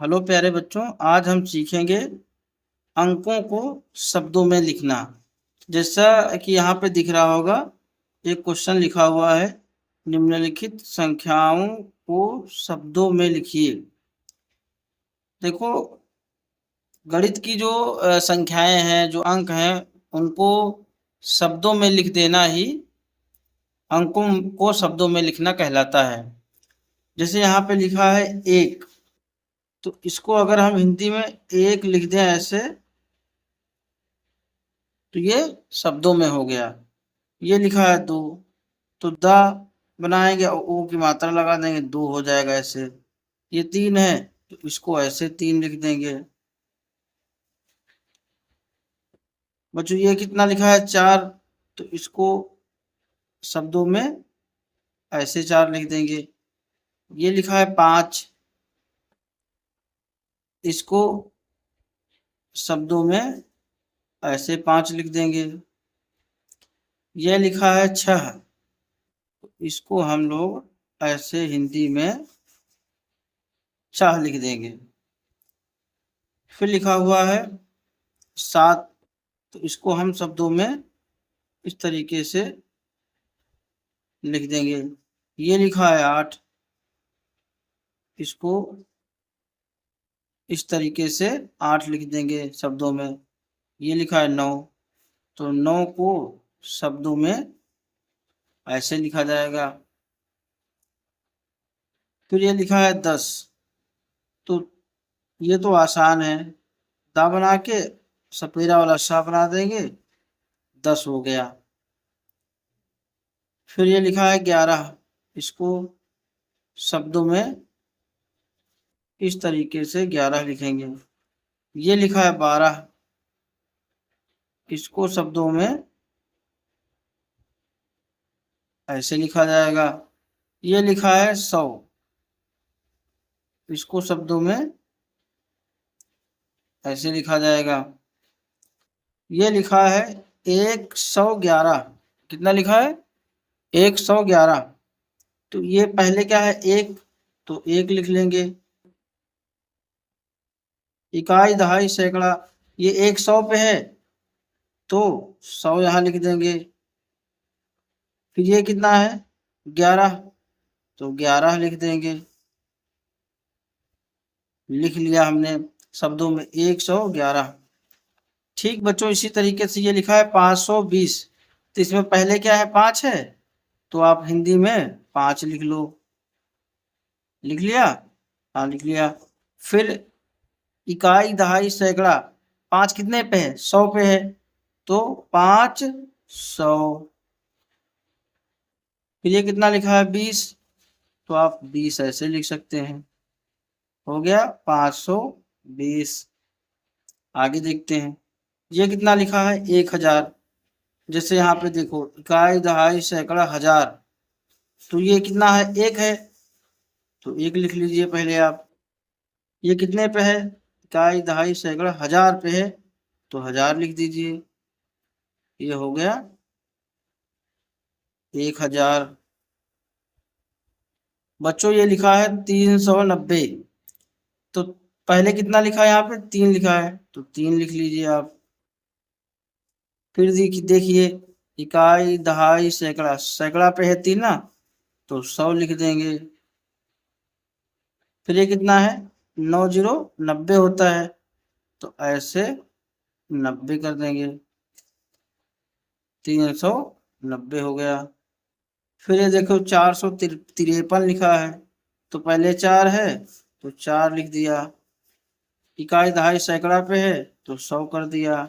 Hello प्यारे बच्चों, आज हम सीखेंगे अंकों को शब्दों में लिखना। जैसा कि यहाँ पे दिख रहा होगा, एक क्वेश्चन लिखा हुआ है, निम्नलिखित संख्याओं को शब्दों में लिखिए। देखो, गणित की जो संख्याएं हैं, जो अंक हैं, उनको शब्दों में लिख देना ही अंकों को शब्दों में लिखना कहलाता है। जैसे यहाँ पे लिखा है एक, तो इसको अगर हम हिंदी में एक लिख दें ऐसे, तो ये शब्दों में हो गया। ये लिखा है दो, तो द बनाएंगे और ओ की मात्रा लगा देंगे, दो हो जाएगा ऐसे। ये तीन है, तो इसको ऐसे तीन लिख देंगे। बच्चों ये कितना लिखा है चार, तो इसको शब्दों में ऐसे चार लिख देंगे। ये लिखा है पांच, इसको शब्दों में ऐसे पांच लिख देंगे। ये लिखा है छह, इसको हम लोग ऐसे हिंदी में चाह लिख देंगे। फिर लिखा हुआ है सात, तो इसको हम शब्दों में इस तरीके से लिख देंगे। ये लिखा है आठ, इसको इस तरीके से आठ लिख देंगे शब्दों में। ये लिखा है नौ, तो नौ को शब्दों में ऐसे लिखा जाएगा। फिर ये लिखा है दस, तो ये तो आसान है, दा बना के सपेरा वाला सा बना देंगे, दस हो गया। फिर ये लिखा है ग्यारह, इसको शब्दों में इस तरीके से ग्यारह लिखेंगे। ये लिखा है बारह, इसको शब्दों में ऐसे लिखा जाएगा। ये लिखा है सौ, इसको शब्दों में ऐसे लिखा जाएगा। ये लिखा है 111, कितना लिखा है 111, तो ये पहले क्या है एक, तो एक लिख लेंगे। इकाई दहाई सैकड़ा, ये 100 पे है, तो 100 यहाँ लिख देंगे। फिर ये कितना है 11, तो 11 लिख देंगे। लिख लिया हमने शब्दों में 111। ठीक बच्चों, इसी तरीके से ये लिखा है 520, तो इसमें पहले क्या है पाँच है, तो आप हिंदी में पाँच लिख लो। लिख लिया, हाँ लिख लिया। फिर इकाई दहाई सैकड़ा, पाँच कितने पे है 100 पे है, तो 500। फिर ये कितना लिखा है 20, तो आप 20 ऐसे लिख सकते हैं। हो गया 520। आगे देखते हैं, ये कितना लिखा है 1000। जैसे यहाँ पे देखो इकाई दहाई सैकड़ा हजार, तो ये कितना है एक है, तो एक लिख लीजिए पहले आप। ये कितने पे है इकाई दहाई सैकड़ा हजार पे है, तो हजार लिख दीजिए। ये हो गया 1000। बच्चों ये लिखा है 390, तो पहले कितना लिखा है यहाँ पे तीन लिखा है, तो तीन लिख लीजिए आप। फिर देखिए इकाई दहाई सैकड़ा, सैकड़ा पे है तीन ना, तो 100 लिख देंगे। फिर ये कितना है 90 होता है, तो ऐसे 90 कर देंगे, 390 हो गया। फिर ये देखो 453 लिखा है, तो पहले चार है, तो चार लिख दिया। इकाई दहाई सैकड़ा पे है, तो 100 कर दिया।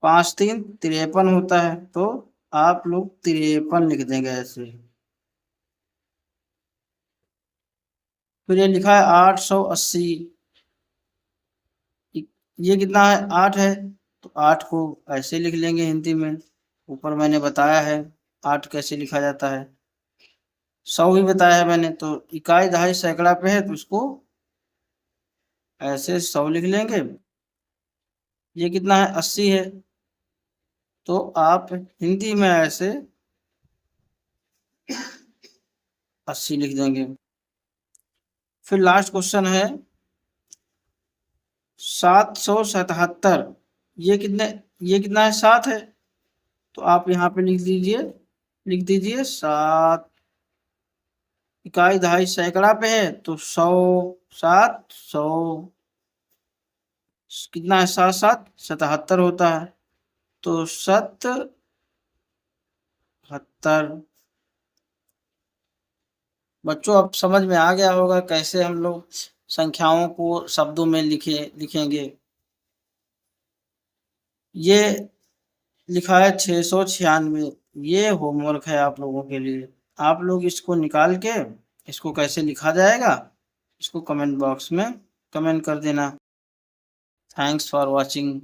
पाँच तीन 53 होता है, तो आप लोग 53 लिख देंगे ऐसे। फिर ये लिखा है 880, ये कितना है आठ है, तो आठ को ऐसे लिख लेंगे हिंदी में। ऊपर मैंने बताया है आठ कैसे लिखा जाता है, 100 ही बताया है मैंने। तो इकाई दहाई सैकड़ा पे है, तो उसको ऐसे 100 लिख लेंगे। ये कितना है 80 है, तो आप हिंदी में ऐसे 80 लिख देंगे। फिर लास्ट क्वेश्चन है 777, ये कितना है? 7 है, तो आप यहाँ पे लिख दीजिए 7, इकाई दहाई सैकड़ा पे है तो 100, 700, कितना है? 7 7 77 होता है, तो 77। बच्चों अब समझ में आ गया होगा कैसे हम लोग संख्याओं को शब्दों में लिखेंगे। ये लिखा है 696, ये होमवर्क है आप लोगों के लिए। आप लोग इसको निकाल के इसको कैसे लिखा जाएगा इसको कमेंट बॉक्स में कमेंट कर देना। Thanks for watching.